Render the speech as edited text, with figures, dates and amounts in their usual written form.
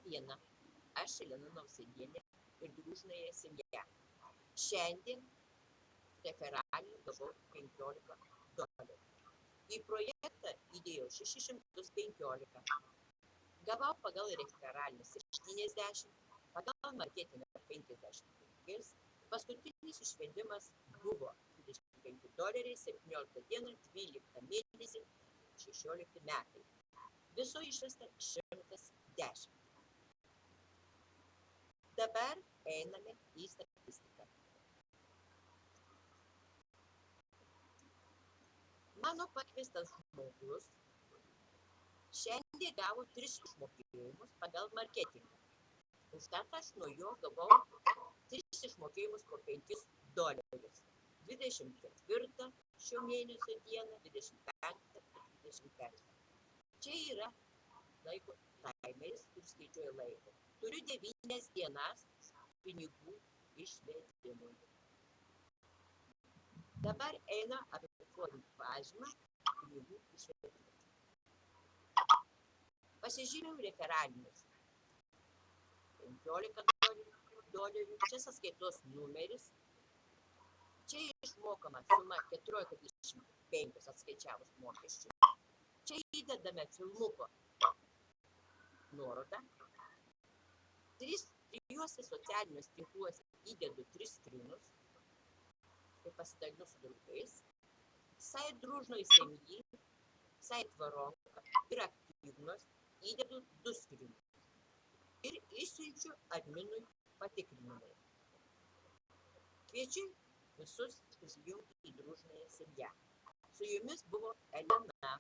diena. Aš Elena Nausėdienė ir Družnąją семья. Šiandien referalį gavau $15. Į projektą įdėjau 615. Gavau pagal referalį 70, pagal marketingą 55. Paskutinis išvedimas buvo $25, 17 dieną, 12 mėnesį, 16 metai. Viso išvesta 110. Dabar einame į statistiką. Mano pakviestas žmogus šiandien gavo 3 išmokėjimus pagal marketingą. Užtat aš nuo jo gavau 3 išmokėjimus po $5. 24 šio mėnesio dieną, 25 ir 25. Čia yra laiko taimeris, kur skaičiuoja laiko. Turiu 9 dienas pinigų išvedimui. Dabar eina apie formų pažymą pinigų išvedimui. Pasižymiau referalinius. $15, čia sąskaitos numeris. Čia išmokama suma 14,25 atskaičiavus mokesčių. Čia įdedame filmuko nuorodą. 3 socialiniuose tinkluose įdedu 3 skrinus, tai pasidalinu su draugais. Сайт Дружной семьи, сайт Воронка ir aktyvnos įdedu 2 skrinus. Ir išsiunčiu adminui patikrinimui. Kviečiu visus prisijungti į Družnąją семья. Su jumis buvo Elena.